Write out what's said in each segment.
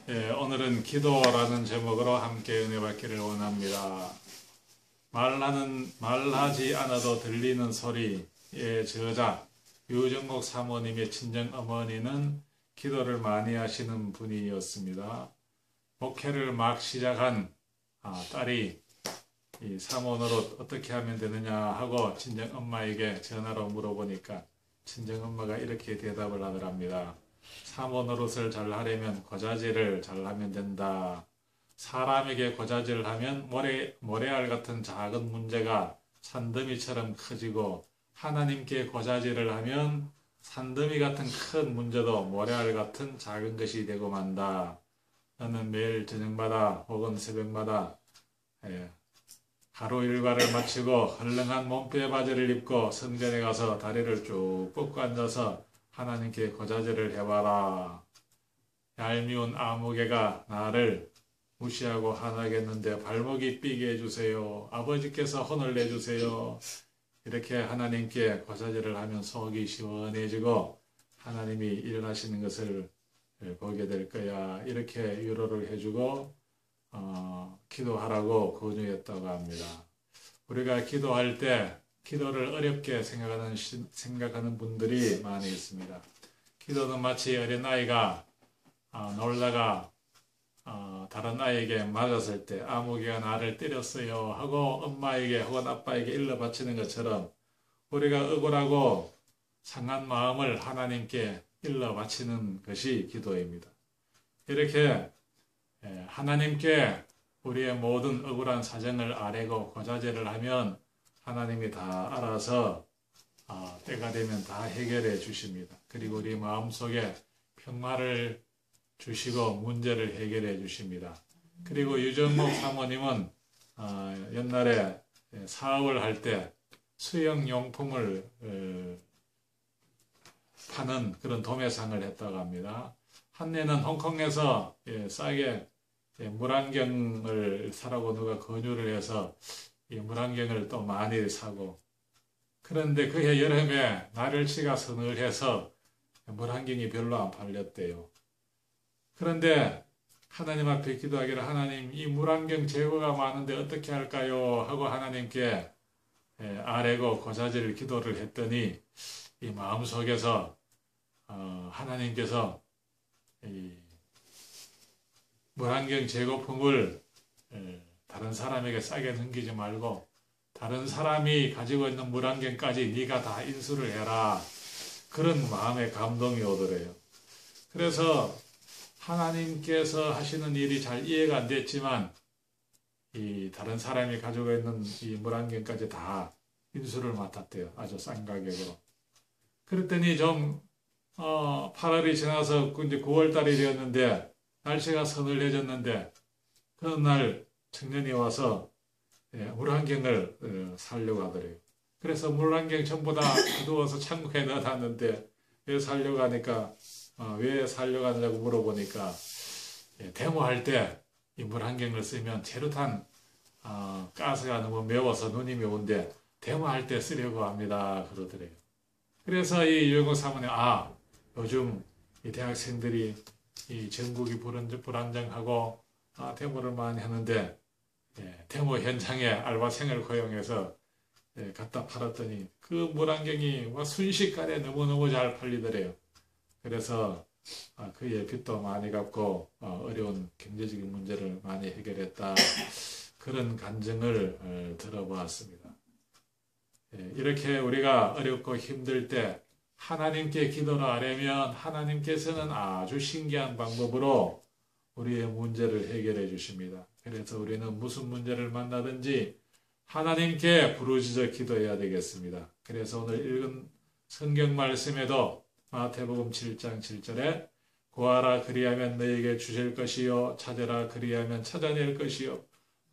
예, 오늘은 기도라는 제목으로 함께 은혜 받기를 원합니다. 말하지 않아도 들리는 소리의 저자 유정목 사모님의 친정 어머니는 기도를 많이 하시는 분이었습니다. 목회를 막 시작한 딸이 이 사모 노릇 어떻게 하면 되느냐 하고 친정 엄마에게 전화로 물어보니까 친정 엄마가 이렇게 대답을 하더랍니다. 사모 노릇을 잘 하려면 고자질을 잘 하면 된다. 사람에게 고자질을 하면 모래알 같은 작은 문제가 산더미처럼 커지고 하나님께 고자질을 하면 산더미 같은 큰 문제도 모래알 같은 작은 것이 되고 만다. 나는 매일 저녁마다 혹은 새벽마다 하루 일과를 마치고 헐렁한 몸빼 바지를 입고 성전에 가서 다리를 쭉 뻗고 앉아서 하나님께 고자질을 해봐라. 얄미운 아무개가 나를 무시하고 화나겠는데 발목이 삐게 해주세요. 아버지께서 혼을 내주세요. 이렇게 하나님께 고자질을 하면 속이 시원해지고 하나님이 일어나시는 것을 보게 될 거야. 이렇게 위로를 해주고 기도하라고 권유했다고 합니다. 우리가 기도할 때 기도를 어렵게 생각하는 분들이 많이 있습니다. 기도는 마치 어린아이가 놀다가 다른 아이에게 맞았을 때 아무개가 나를 때렸어요 하고 엄마에게 혹은 아빠에게 일러 바치는 것처럼 우리가 억울하고 상한 마음을 하나님께 일러 바치는 것이 기도입니다. 이렇게 하나님께 우리의 모든 억울한 사정을 아뢰고 고자질을 하면 하나님이 다 알아서 때가 되면 다 해결해 주십니다. 그리고 우리 마음속에 평화를 주시고 문제를 해결해 주십니다. 그리고 유정목 사모님은 옛날에 사업을 할 때 수영용품을 파는 그런 도매상을 했다고 합니다. 한때는 홍콩에서 싸게 물안경을 사라고 누가 권유를 해서 이 물안경을 또 많이 사고, 그런데 그해 여름에 날씨가 서늘해서 물안경이 별로 안 팔렸대요. 그런데 하나님 앞에 기도하기를 하나님 이 물안경 재고가 많은데 어떻게 할까요? 하고 하나님께 아뢰고 고자질 기도를 했더니 이 마음속에서 하나님께서 이 물안경 재고품을 다른 사람에게 싸게 넘기지 말고 다른 사람이 가지고 있는 물안경까지 네가 다 인수를 해라. 그런 마음의 감동이 오더래요. 그래서 하나님께서 하시는 일이 잘 이해가 안 됐지만 이 다른 사람이 가지고 있는 이 물안경까지 다 인수를 맡았대요. 아주 싼 가격으로. 그랬더니 좀 8월이 지나서 이제 9월달이 되었는데 날씨가 서늘해졌는데 그 날 청년이 와서 물안경을 사려고 하더래요. 그래서 물안경 전부 다 가두어서 창고에 넣어놨는데 왜 사려고 하니까 왜 사려고 하냐고 물어보니까 데모할 때 이 물안경을 쓰면 체류탄 가스가 너무 매워서 눈이 매운데 데모할 때 쓰려고 합니다. 그러더래요. 그래서 이 유영국 사모님 요즘 이 대학생들이 이 전국이 불안정하고 데모를 많이 하는데 데모 현장에 알바생을 고용해서 갖다 팔았더니 그 물안경이 순식간에 너무너무 잘 팔리더래요. 그래서 그의 빚도 많이 갚고 어려운 경제적인 문제를 많이 해결했다. 그런 간증을 들어보았습니다. 이렇게 우리가 어렵고 힘들 때 하나님께 기도를 하려면 하나님께서는 아주 신기한 방법으로 우리의 문제를 해결해 주십니다. 그래서 우리는 무슨 문제를 만나든지 하나님께 부르짖어 기도해야 되겠습니다. 그래서 오늘 읽은 성경 말씀에도 마태복음 7장 7절에 구하라 그리하면 너에게 주실 것이요 찾으라 그리하면 찾아낼 것이요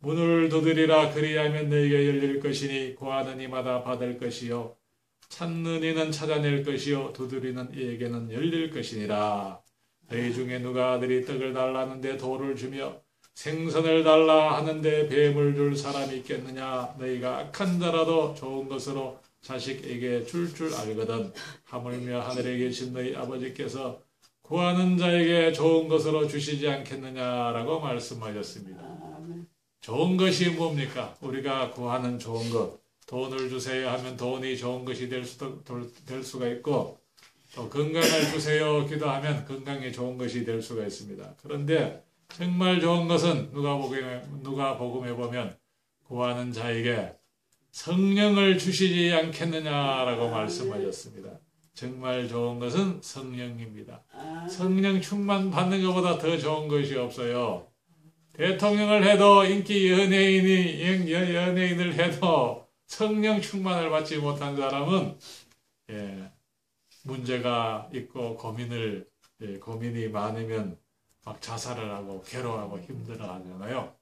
문을 두드리라 그리하면 너에게 열릴 것이니 구하는 이마다 받을 것이요 찾는 이는 찾아낼 것이요 두드리는 이에게는 열릴 것이니라. 너희 중에 누가 아들이 떡을 달라는데 돌을 주며 생선을 달라 하는데 뱀을 줄 사람이 있겠느냐. 너희가 악한 자라도 좋은 것으로 자식에게 줄 알거든. 하물며 하늘에 계신 너희 아버지께서 구하는 자에게 좋은 것으로 주시지 않겠느냐라고 말씀하셨습니다. 좋은 것이 뭡니까? 우리가 구하는 좋은 것. 돈을 주세요 하면 돈이 좋은 것이 될 수가 있고, 또 건강을 주세요 기도하면 건강이 좋은 것이 될 수가 있습니다. 그런데 정말 좋은 것은 누가복음에 보면 구하는 자에게 성령을 주시지 않겠느냐라고 말씀하셨습니다. 정말 좋은 것은 성령입니다. 성령 충만 받는 것보다 더 좋은 것이 없어요. 대통령을 해도 인기 연예인을 해도 성령 충만을 받지 못한 사람은 문제가 있고 고민이 많으면 막 자살을 하고 괴로워하고 힘들어하잖아요.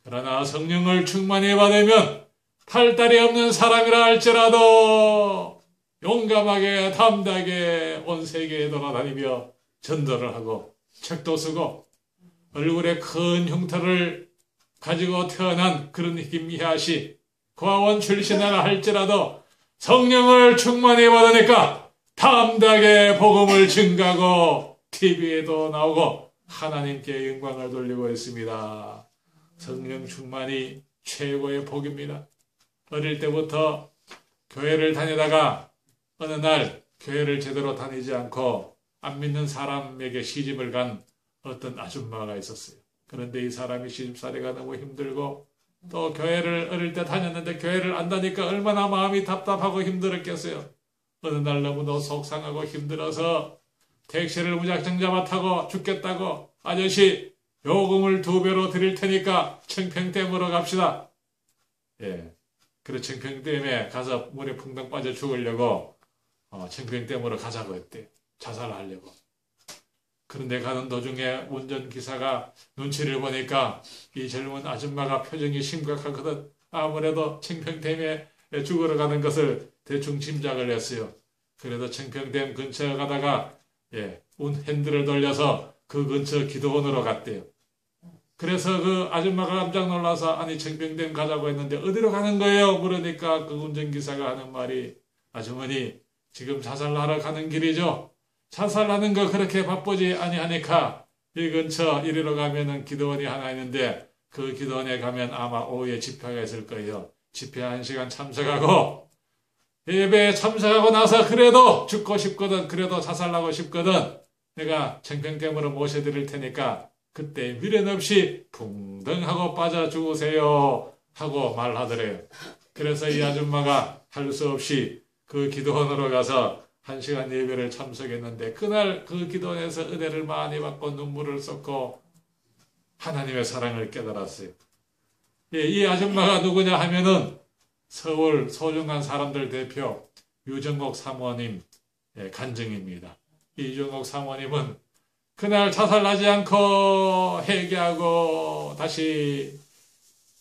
그러나 성령을 충만히 받으면 탈달이 없는 사람이라 할지라도 용감하게 담대하게 온 세계에 돌아다니며 전도를 하고 책도 쓰고 얼굴에 큰 흉터를 가지고 태어난 그런 김희아씨 고아원 출신이라 할지라도 성령을 충만히 받으니까 담대하게 복음을 증가하고 TV에도 나오고 하나님께 영광을 돌리고 있습니다. 성령 충만이 최고의 복입니다. 어릴 때부터 교회를 다니다가 어느 날 교회를 제대로 다니지 않고 안 믿는 사람에게 시집을 간 어떤 아줌마가 있었어요. 그런데 이 사람이 시집살이가 너무 힘들고 또 교회를 어릴 때 다녔는데 교회를 안 다니까 얼마나 마음이 답답하고 힘들었겠어요. 어느 날 너무도 속상하고 힘들어서 택시를 무작정 잡아 타고 죽겠다고 아저씨 요금을 2배로 드릴 테니까 청평댐으로 갑시다. 그래 청평댐에 가서 물에 풍덩 빠져 죽으려고 청평댐으로 가자고 했대요. 자살하려고. 그런데 가는 도중에 운전기사가 눈치를 보니까 이 젊은 아줌마가 표정이 심각하거든. 아무래도 청평댐에 죽으러 가는 것을 대충 짐작을 했어요. 그래도 청평댐 근처에 가다가 핸들을 돌려서 그 근처 기도원으로 갔대요. 그래서 그 아줌마가 깜짝 놀라서 아니 청평댐 가자고 했는데 어디로 가는 거예요? 물으니까 그 운전기사가 하는 말이 아주머니 지금 자살하러 가는 길이죠. 자살하는 거 그렇게 바쁘지 아니하니까 이 근처 이리로 가면은 기도원이 하나 있는데 그 기도원에 가면 아마 오후에 집회가 있을 거예요. 집회 1시간 참석하고 예배에 참석하고 나서 그래도 죽고 싶거든. 그래도 자살하고 싶거든. 내가 청평댐으로 모셔드릴 테니까 그때 미련 없이 풍덩하고 빠져 죽으세요 하고 말하더래요. 그래서 이 아줌마가 할 수 없이 그 기도원으로 가서 1시간 예배를 참석했는데 그날 그 기도원에서 은혜를 많이 받고 눈물을 쏟고 하나님의 사랑을 깨달았어요. 이 아줌마가 누구냐 하면은 서울 소중한 사람들 대표 유정옥 사모님 간증입니다. 이 유정옥 사모님은 그날 자살하지 않고 회개하고 다시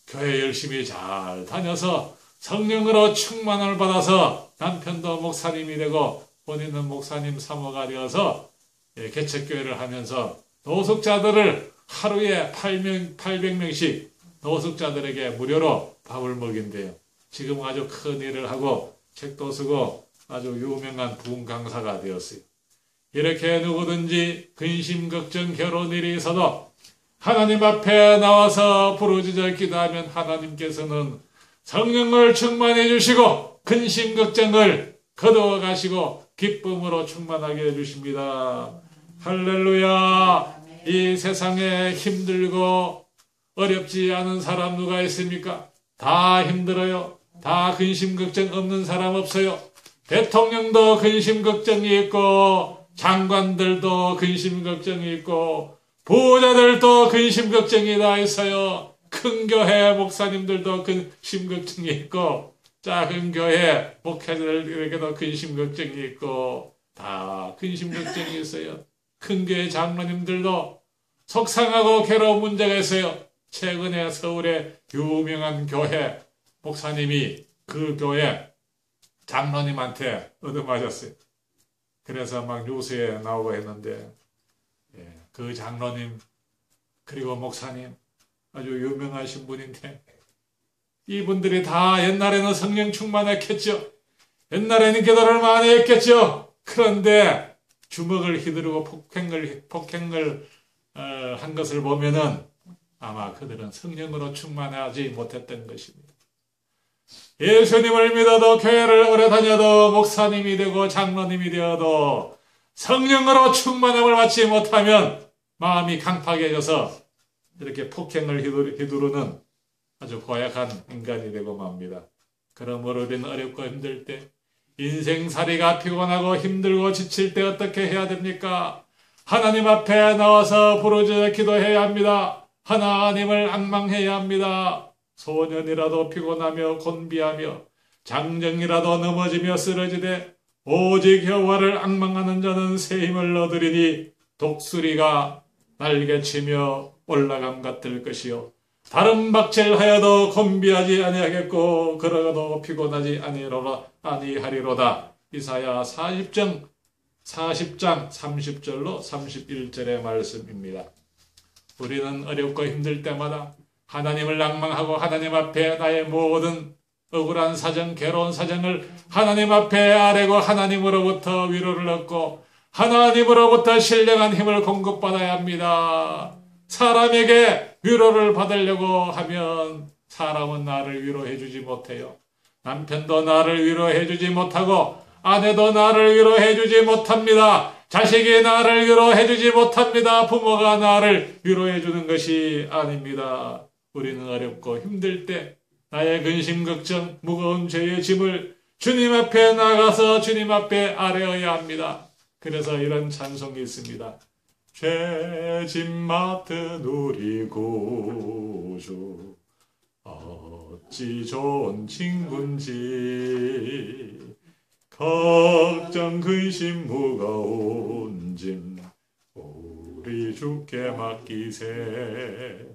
교회 열심히 잘 다녀서 성령으로 충만을 받아서 남편도 목사님이 되고 본인은 목사님 사모가 되어서 개척교회를 하면서 노숙자들을 하루에 800명씩 노숙자들에게 무료로 밥을 먹인대요. 지금 아주 큰 일을 하고 책도 쓰고 아주 유명한 부흥 강사가 되었어요. 이렇게 누구든지 근심, 걱정, 괴로운 일이 있어도 하나님 앞에 나와서 부르짖어 기도하면 하나님께서는 성령을 충만해 주시고 근심, 걱정을 거두어 가시고 기쁨으로 충만하게 해주십니다. 할렐루야. 이 세상에 힘들고 어렵지 않은 사람 누가 있습니까? 다 힘들어요. 다 근심 걱정 없는 사람 없어요. 대통령도 근심 걱정이 있고 장관들도 근심 걱정이 있고 부자들도 근심 걱정이 다 있어요. 큰 교회 목사님들도 근심 걱정이 있고 작은 교회 목회자들에게도 근심 걱정이 있고 다 근심 걱정이 있어요. 큰 교회 장로님들도 속상하고 괴로운 문제가 있어요. 최근에 서울의 유명한 교회 목사님이 그 교회 장로님한테 얻어맞았어요. 그래서 막 뉴스에 나오고 했는데 그 장로님 그리고 목사님 아주 유명하신 분인데 이분들이 다 옛날에는 성령 충만했겠죠. 옛날에는 기도를 많이 했겠죠. 그런데 주먹을 휘두르고 폭행을 한 것을 보면은 아마 그들은 성령으로 충만하지 못했던 것입니다. 예수님을 믿어도 교회를 오래 다녀도 목사님이 되고 장로님이 되어도 성령으로 충만함을 받지 못하면 마음이 강팍해져서 이렇게 폭행을 휘두르는 아주 고약한 인간이 되고 맙니다. 그러므로 우리는 어렵고 힘들 때, 인생살이가 피곤하고 힘들고 지칠 때 어떻게 해야 됩니까? 하나님 앞에 나와서 부르짖어 기도해야 합니다. 하나님을 앙망해야 합니다. 소년이라도 피곤하며 곤비하며 장정이라도 넘어지며 쓰러지되 오직 여호와를 앙망하는 자는 새 힘을 얻으리니 독수리가 날개치며 올라감 같을 것이요 다른 박질하여도 곤비하지 아니하겠고 걸어가도 피곤하지 아니하리로다. 이사야 40장 30절로 31절의 말씀입니다. 우리는 어렵고 힘들 때마다 하나님을 낭망하고 하나님 앞에 나의 모든 억울한 사정, 괴로운 사정을 하나님 앞에 아뢰고 하나님으로부터 위로를 얻고 하나님으로부터 신령한 힘을 공급받아야 합니다. 사람에게 위로를 받으려고 하면 사람은 나를 위로해 주지 못해요. 남편도 나를 위로해 주지 못하고 아내도 나를 위로해 주지 못합니다. 자식이 나를 위로해 주지 못합니다. 부모가 나를 위로해 주는 것이 아닙니다. 우리는 어렵고 힘들 때 나의 근심 걱정 무거운 죄의 짐을 주님 앞에 나가서 주님 앞에 아뢰어야 합니다. 그래서 이런 찬송이 있습니다. 죄짐 맡은 우리 구주 어찌 좋은 친군지 걱정 근심 무거운 짐 우리 주께 맡기세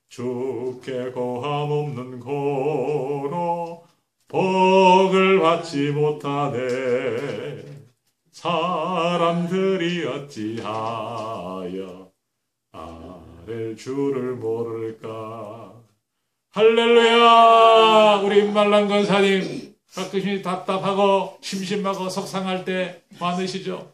주께 고함 없는 고로 복을 받지 못하네 사람들이 어찌하여 아랠 줄을 모를까. 할렐루야. 우리 임말란 권사님 가끔씩 답답하고 심심하고 속상할 때 많으시죠.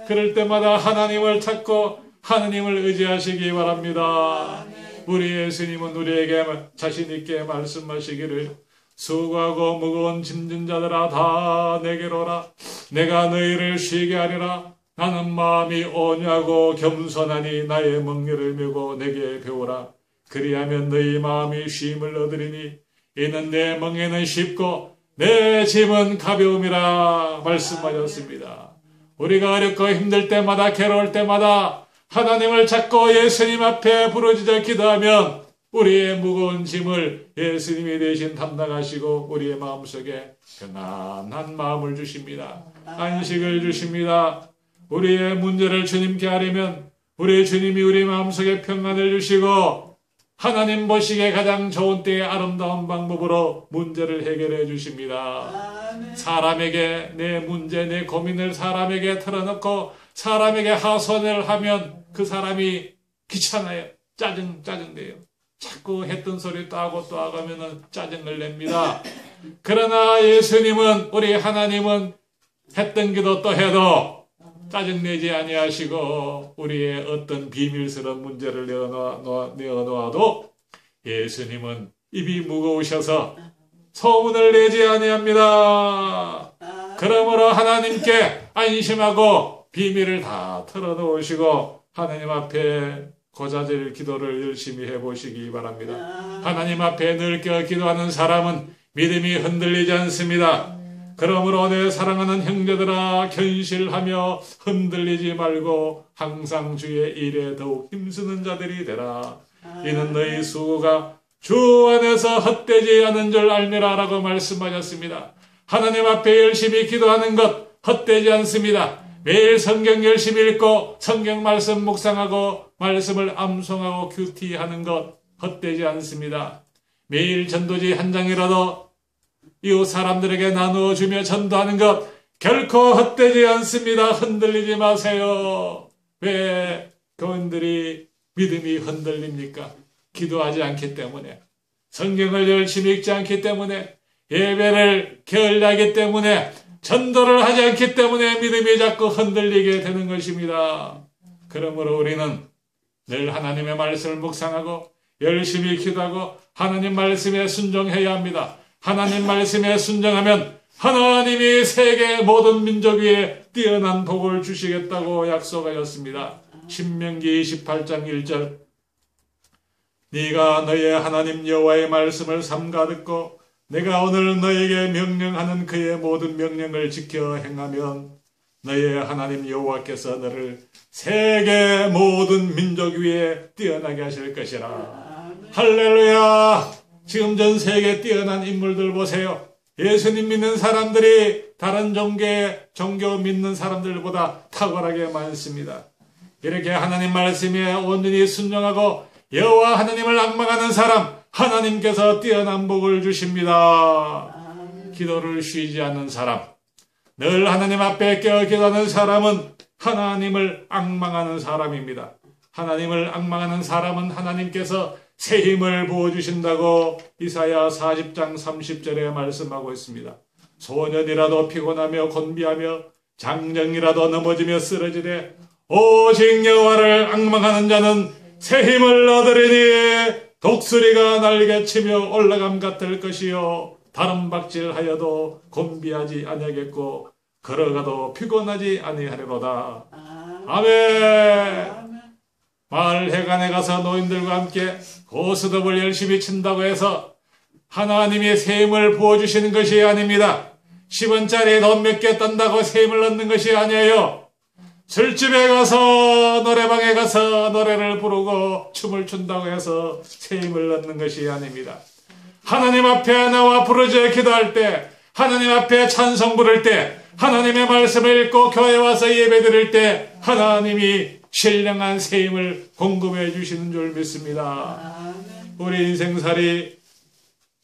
그럴 때마다 하나님을 찾고 하나님을 의지하시기 바랍니다. 우리 예수님은 우리에게 자신 있게 말씀하시기를 수고하고 무거운 짐진 자들아 다 내게로 오라. 내가 너희를 쉬게 하리라. 나는 마음이 온유하고 겸손하니 나의 멍에를 메고 내게 배우라. 그리하면 너희 마음이 쉼을 얻으리니 이는 내 멍에는 쉽고 내 짐은 가벼움이라 말씀하셨습니다. 우리가 어렵고 힘들 때마다 괴로울 때마다 하나님을 찾고 예수님 앞에 부르짖어 기도하면 우리의 무거운 짐을 예수님이 대신 담당하시고 우리의 마음속에 편안한 마음을 주십니다. 안식을 주십니다. 우리의 문제를 주님께 아뢰면 우리 주님이 우리 마음속에 평안을 주시고 하나님 보시기에 가장 좋은 때의 아름다운 방법으로 문제를 해결해 주십니다. 사람에게 내 문제, 내 고민을 사람에게 털어놓고 사람에게 하소연을 하면 그 사람이 귀찮아요. 짜증내요. 자꾸 했던 소리 또 하고 또 하면은 짜증을 냅니다. 그러나 예수님은 우리 하나님은 했던 기도 또 해도 짜증내지 아니하시고 우리의 어떤 비밀스러운 문제를 내어놓아도 예수님은 입이 무거우셔서 소문을 내지 아니합니다. 그러므로 하나님께 안심하고 비밀을 다 털어놓으시고 하나님 앞에 고자질 기도를 열심히 해보시기 바랍니다. 하나님 앞에 늘겨 기도하는 사람은 믿음이 흔들리지 않습니다. 그러므로 내 사랑하는 형제들아 견실하며 흔들리지 말고 항상 주의 일에 더욱 힘쓰는 자들이 되라. 이는 너희 수고가 주 안에서 헛되지 않은 줄 알미라 라고 말씀하셨습니다. 하나님 앞에 열심히 기도하는 것 헛되지 않습니다. 매일 성경 열심히 읽고 성경 말씀 묵상하고 말씀을 암송하고 큐티하는 것 헛되지 않습니다. 매일 전도지 한 장이라도 이웃 사람들에게 나누어주며 전도하는 것 결코 헛되지 않습니다. 흔들리지 마세요. 왜 교인들이 믿음이 흔들립니까? 기도하지 않기 때문에, 성경을 열심히 읽지 않기 때문에, 예배를 게을리하기 때문에, 전도를 하지 않기 때문에 믿음이 자꾸 흔들리게 되는 것입니다. 그러므로 우리는 늘 하나님의 말씀을 묵상하고 열심히 기도하고 하나님 말씀에 순종해야 합니다. 하나님 말씀에 순종하면 하나님이 세계 모든 민족 위에 뛰어난 복을 주시겠다고 약속하셨습니다. 신명기 28장 1절 네가 너의 하나님 여호와의 말씀을 삼가 듣고 내가 오늘 너에게 명령하는 그의 모든 명령을 지켜 행하면 너의 하나님 여호와께서 너를 세계 모든 민족 위에 뛰어나게 하실 것이라. 할렐루야. 지금 전 세계 뛰어난 인물들 보세요. 예수님 믿는 사람들이 다른 종교 믿는 사람들보다 탁월하게 많습니다. 이렇게 하나님 말씀에 온전히 순종하고 여호와 하나님을 앙망하는 사람, 하나님께서 뛰어난 복을 주십니다. 기도를 쉬지 않는 사람, 늘 하나님 앞에 깨어 기도하는 사람은 하나님을 앙망하는 사람입니다. 하나님을 앙망하는 사람은 하나님께서 새 힘을 부어주신다고 이사야 40장 30절에 말씀하고 있습니다. 소년이라도 피곤하며 곤비하며 장정이라도 넘어지며 쓰러지되 오직 여호와를 앙망하는 자는 새 힘을 얻으리니 독수리가 날개치며 올라감 같을 것이요 다름박질하여도 곤비하지 아니하겠고 걸어가도 피곤하지 아니하리로다. 아멘. 마을 회관에 가서 노인들과 함께 고스톱을 열심히 친다고 해서 하나님이 새 힘을 부어주시는 것이 아닙니다. 10원짜리 돈 몇 개 떤다고 새 힘을 얻는 것이 아니에요. 술집에 가서 노래방에 가서 노래를 부르고 춤을 춘다고 해서 새 힘을 얻는 것이 아닙니다. 하나님 앞에 나와 부르짖어 기도할 때, 하나님 앞에 찬송 부를 때, 하나님의 말씀을 읽고 교회 와서 예배 드릴 때 하나님이 신령한 새 힘을 공급해 주시는 줄 믿습니다. 우리 인생살이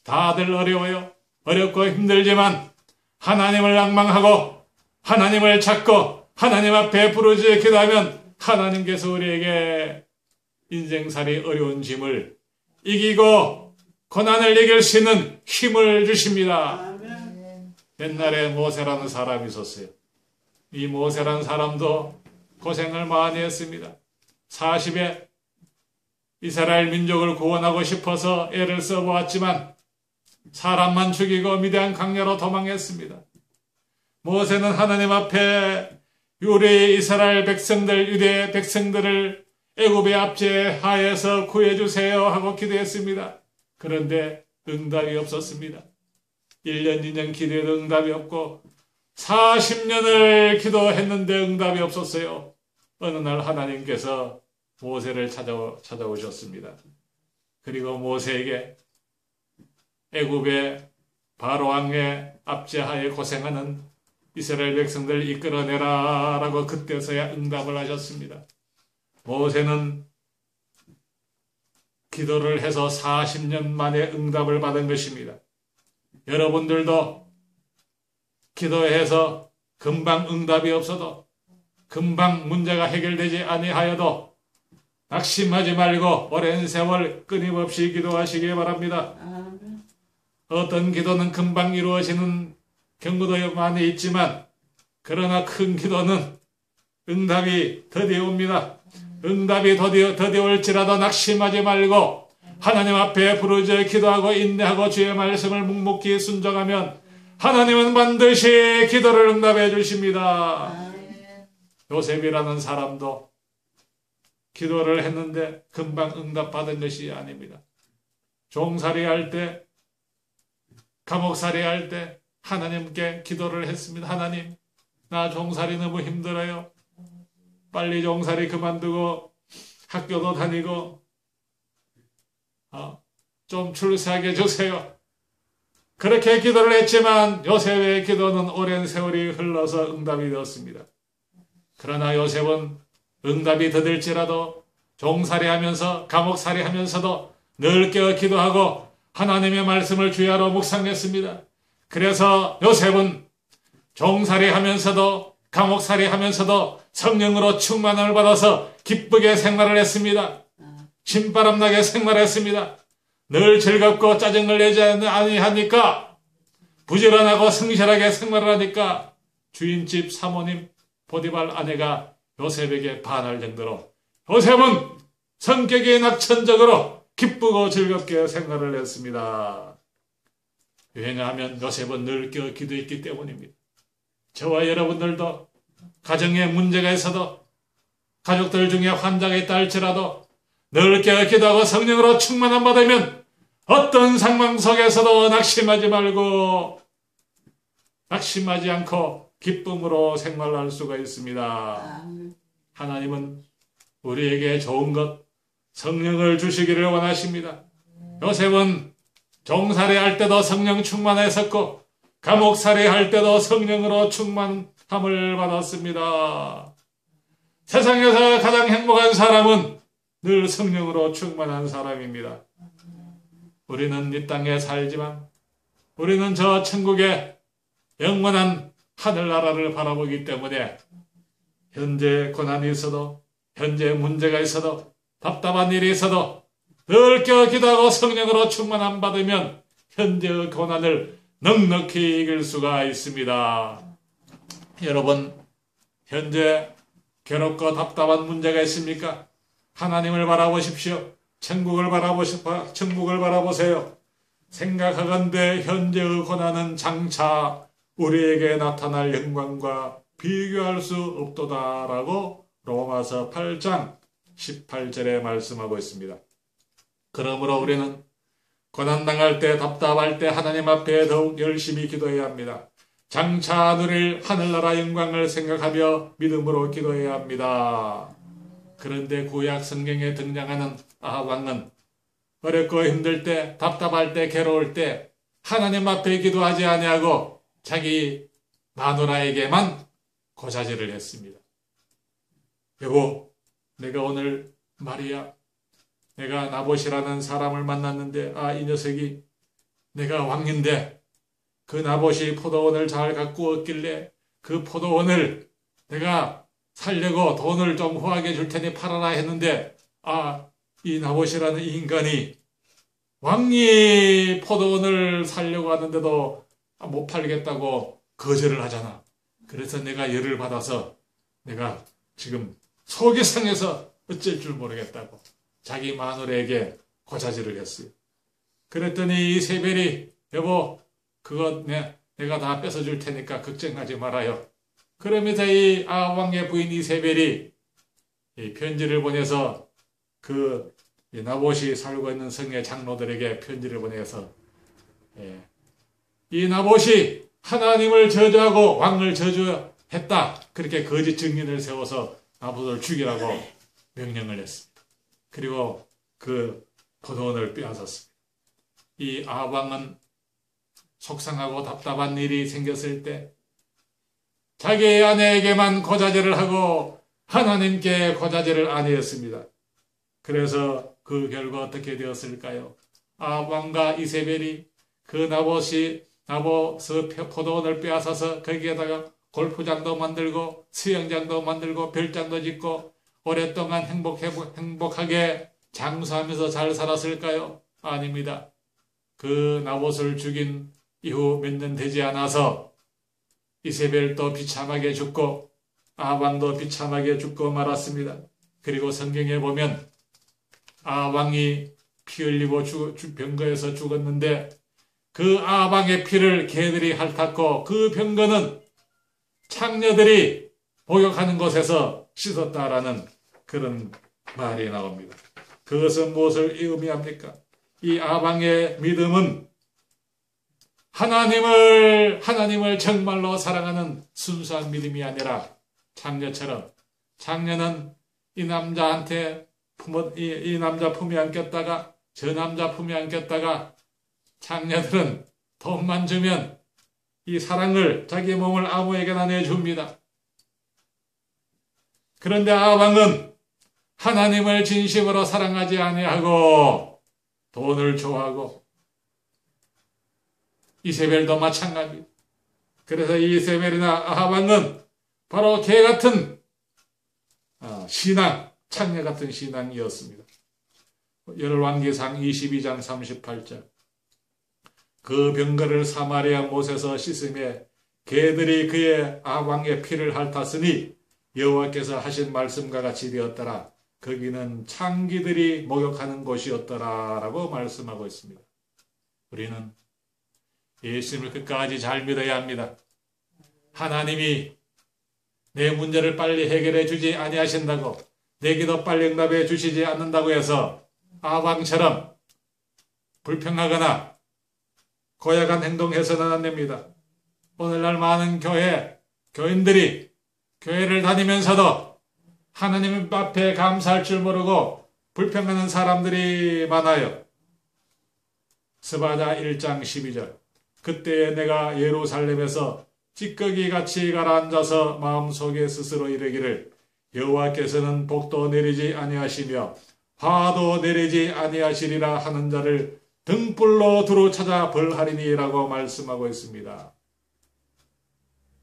다들 어려워요. 어렵고 힘들지만 하나님을 낭망하고 하나님을 찾고 하나님 앞에 부르짖어 기도하면 하나님께서 우리에게 인생살이 어려운 짐을 이기고 고난을 이길 수 있는 힘을 주십니다. 옛날에 모세라는 사람이 있었어요. 이 모세라는 사람도 고생을 많이 했습니다. 40에 이스라엘 민족을 구원하고 싶어서 애를 써보았지만 사람만 죽이고 미디안 강야로 도망했습니다. 모세는 하나님 앞에 우리 이스라엘 백성들, 유대 백성들을 애굽의 압제 하에서 구해주세요 하고 기도했습니다. 그런데 응답이 없었습니다. 1년, 2년 기도해도 응답이 없고 40년을 기도했는데 응답이 없었어요. 어느 날 하나님께서 모세를 찾아오셨습니다. 그리고 모세에게 애굽의 바로왕의 압제하에 고생하는 이스라엘 백성들을 이끌어내라 라고 그때서야 응답을 하셨습니다. 모세는 기도를 해서 40년 만에 응답을 받은 것입니다. 여러분들도 기도해서 금방 응답이 없어도 금방 문제가 해결되지 아니하여도 낙심하지 말고 오랜 세월 끊임없이 기도하시기 바랍니다. 어떤 기도는 금방 이루어지는 경우도 많이 있지만 그러나 큰 기도는 응답이 더디어 옵니다. 응답이 더디어 올지라도 낙심하지 말고 하나님 앞에 부르짖어 기도하고 인내하고 주의 말씀을 묵묵히 순종하면 하나님은 반드시 기도를 응답해 주십니다. 요셉이라는 사람도 기도를 했는데 금방 응답받은 것이 아닙니다. 종살이 할 때, 감옥살이 할 때 하나님께 기도를 했습니다. 하나님, 나 종살이 너무 힘들어요. 빨리 종살이 그만두고 학교도 다니고 좀 출세하게 해주세요. 그렇게 기도를 했지만 요셉의 기도는 오랜 세월이 흘러서 응답이 되었습니다. 그러나 요셉은 응답이 더딜지라도 종살이 하면서 감옥살이 하면서도 늘 깨어 기도하고 하나님의 말씀을 주야로 묵상했습니다. 그래서 요셉은 종살이 하면서도 감옥살이 하면서도 성령으로 충만함을 받아서 기쁘게 생활을 했습니다. 신바람나게 생활했습니다. 늘 즐겁고 짜증을 내지 아니하니까 부지런하고 성실하게 생활을 하니까 주인집 사모님 보디발 아내가 요셉에게 반할 정도로 요셉은 성격이 낙천적으로 기쁘고 즐겁게 생활을 했습니다. 왜냐하면 요셉은 늘 기도했기 때문입니다. 저와 여러분들도 가정에 문제가 있어도 가족들 중에 환자가 있다 할지라도 늘 기도하고 성령으로 충만함 받으면 어떤 상황 속에서도 낙심하지 않고 기쁨으로 생활할 수가 있습니다. 하나님은 우리에게 좋은 것, 성령을 주시기를 원하십니다. 요셉은 종살이 할 때도 성령 충만했었고 감옥살이 할 때도 성령으로 충만함을 받았습니다. 세상에서 가장 행복한 사람은 늘 성령으로 충만한 사람입니다. 우리는 이 땅에 살지만 우리는 저 천국의 영원한 하늘나라를 바라보기 때문에 현재 고난이 있어도 현재 문제가 있어도 답답한 일이 있어도 늘 기도하고 성령으로 충만함 받으면 현재의 고난을 넉넉히 이길 수가 있습니다. 여러분, 현재 괴롭고 답답한 문제가 있습니까? 하나님을 바라보십시오. 천국을 바라보세요. 생각하건대 현재의 고난은 장차 우리에게 나타날 영광과 비교할 수 없도다라고 로마서 8장 18절에 말씀하고 있습니다. 그러므로 우리는 고난당할 때 답답할 때 하나님 앞에 더욱 열심히 기도해야 합니다. 장차 누릴 하늘나라 영광을 생각하며 믿음으로 기도해야 합니다. 그런데 구약 성경에 등장하는 아합왕은 어렵고 힘들 때, 답답할 때, 괴로울 때 하나님 앞에 기도하지 아니하고 자기 마누라에게만 고자질을 했습니다. 여보, 내가 오늘 말이야, 내가 나봇이라는 사람을 만났는데 이 녀석이 내가 왕인데 그 나봇이 포도원을 잘 갖고 왔길래 그 포도원을 내가 살려고 돈을 좀 후하게 줄 테니 팔아라 했는데 이 나봇이라는 이 인간이 왕이 포도원을 살려고 하는데도 못 팔겠다고 거절을 하잖아. 그래서 내가 열을 받아서 내가 지금 속이 상해서 어쩔 줄 모르겠다고 자기 마누라에게 고자질을 했어요. 그랬더니 이세벨이 여보 그거 내가 다 뺏어줄 테니까 걱정하지 말아요. 그러면서 이 아합왕의 부인 이세벨이 이 편지를 보내서 그 나봇이 살고 있는 성의 장로들에게 편지를 보내서 이 나봇이 하나님을 저주하고 왕을 저주했다. 그렇게 거짓 증인을 세워서 나봇을 죽이라고 명령을 했습니다. 그리고 그 포도원을 빼앗았습니다. 이 아합왕은 속상하고 답답한 일이 생겼을 때 자기의 아내에게만 고자질을 하고 하나님께 고자질을 안 했습니다. 그래서 그 결과 어떻게 되었을까요? 아합왕과 이세벨이 그 나봇의 포도원을 빼앗아서 거기에다가 골프장도 만들고 수영장도 만들고 별장도 짓고 오랫동안 행복하게 장수하면서 잘 살았을까요? 아닙니다. 그 나봇을 죽인 이후 몇 년 되지 않아서 이세벨도 비참하게 죽고 아합왕도 비참하게 죽고 말았습니다. 그리고 성경에 보면 아합왕이 피 흘리고 병거에서 죽었는데 그 아합왕의 피를 개들이 핥았고 그 병거는 창녀들이 목욕하는 곳에서 씻었다라는 그런 말이 나옵니다. 그것은 무엇을 의미합니까? 이 아합왕의 믿음은 하나님을 정말로 사랑하는 순수한 믿음이 아니라 창녀처럼 창녀는 이 남자한테 이 남자 품에 안겼다가 저 남자 품에 안겼다가 창녀들은 돈만 주면 이 사랑을 자기 몸을 아무에게나 내줍니다. 그런데 아합왕은 하나님을 진심으로 사랑하지 아니하고 돈을 좋아하고 이세벨도 마찬가지입니다. 그래서 이세벨이나 아합왕은 바로 개 같은 신앙, 창녀 같은 신앙이었습니다. 열왕기상 22장 38절 그 병거를 사마리아 못에서 씻음에 개들이 그의 아방의 피를 핥았으니 여호와께서 하신 말씀과 같이 되었더라. 거기는 창기들이 목욕하는 곳이었더라 라고 말씀하고 있습니다. 우리는 예수님을 끝까지 잘 믿어야 합니다. 하나님이 내 문제를 빨리 해결해 주지 아니하신다고, 내 기도 빨리 응답해 주시지 않는다고 해서 아방처럼 불평하거나 고약한 행동해서는 안 됩니다. 오늘날 많은 교인들이 교회를 다니면서도 하나님 앞에 감사할 줄 모르고 불평하는 사람들이 많아요. 스바냐 1장 12절. 그때에 내가 예루살렘에서 찌꺼기 같이 가라앉아서 마음속에 스스로 이르기를 여호와께서는 복도 내리지 아니하시며 화도 내리지 아니하시리라 하는 자를 등불로 두루 찾아 벌하리니라고 말씀하고 있습니다.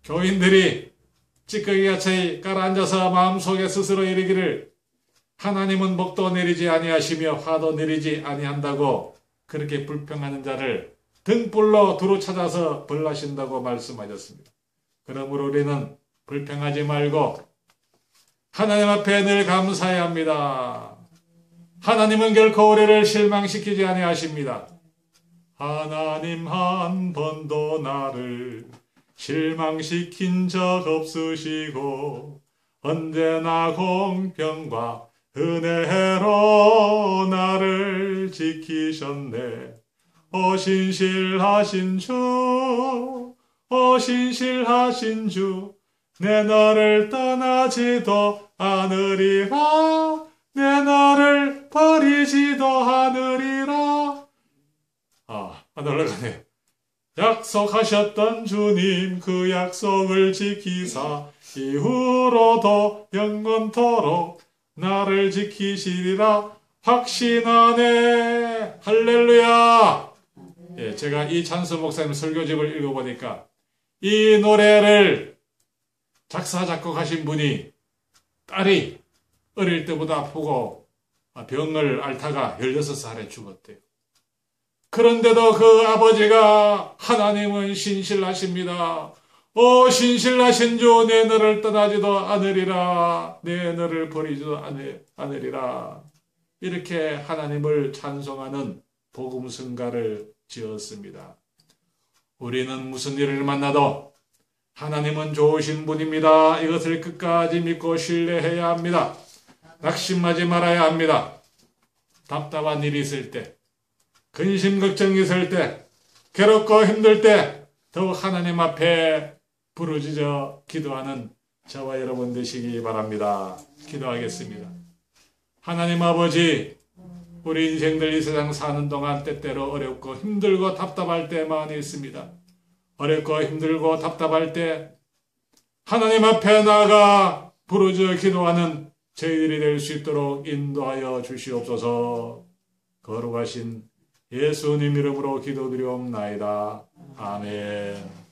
교인들이 찌꺼기같이 가라앉아서 마음속에 스스로 이르기를 하나님은 복도 내리지 아니하시며 화도 내리지 아니한다고 그렇게 불평하는 자를 등불로 두루 찾아서 벌하신다고 말씀하셨습니다. 그러므로 우리는 불평하지 말고 하나님 앞에 늘 감사해야 합니다. 하나님은 결코 우리를 실망시키지 아니하십니다. 하나님 한 번도 나를 실망시킨 적 없으시고 언제나 공평과 은혜로 나를 지키셨네. 오 신실하신 주, 오 신실하신 주, 내 너를 떠나지도 않으리라, 내 너를 버리지도 않으리라. 올라가네요. 약속하셨던 주님 그 약속을 지키사 이후로도 영원토록 나를 지키시리라 확신하네. 할렐루야. 제가 이 찬수 목사님 설교집을 읽어보니까 이 노래를 작사 작곡하신 분이 딸이 어릴 때보다 아프고 병을 앓다가 16살에 죽었대요. 그런데도 그 아버지가 하나님은 신실하십니다. 오 신실하신 주, 내 너를 떠나지도 않으리라, 내 너를 버리지도 않으리라. 이렇게 하나님을 찬송하는 복음성가를 지었습니다. 우리는 무슨 일을 만나도 하나님은 좋으신 분입니다. 이것을 끝까지 믿고 신뢰해야 합니다. 낙심하지 말아야 합니다. 답답한 일이 있을 때, 근심 걱정이 있을 때, 괴롭고 힘들 때 더욱 하나님 앞에 부르짖어 기도하는 저와 여러분 되시기 바랍니다. 기도하겠습니다. 하나님 아버지, 우리 인생들 이 세상 사는 동안 때때로 어렵고 힘들고 답답할 때 많이 있습니다. 어렵고 힘들고 답답할 때 하나님 앞에 나아가 부르짖어 기도하는 저희들이 될 수 있도록 인도하여 주시옵소서. 거룩하신 예수님 이름으로 기도드리옵나이다. 아멘.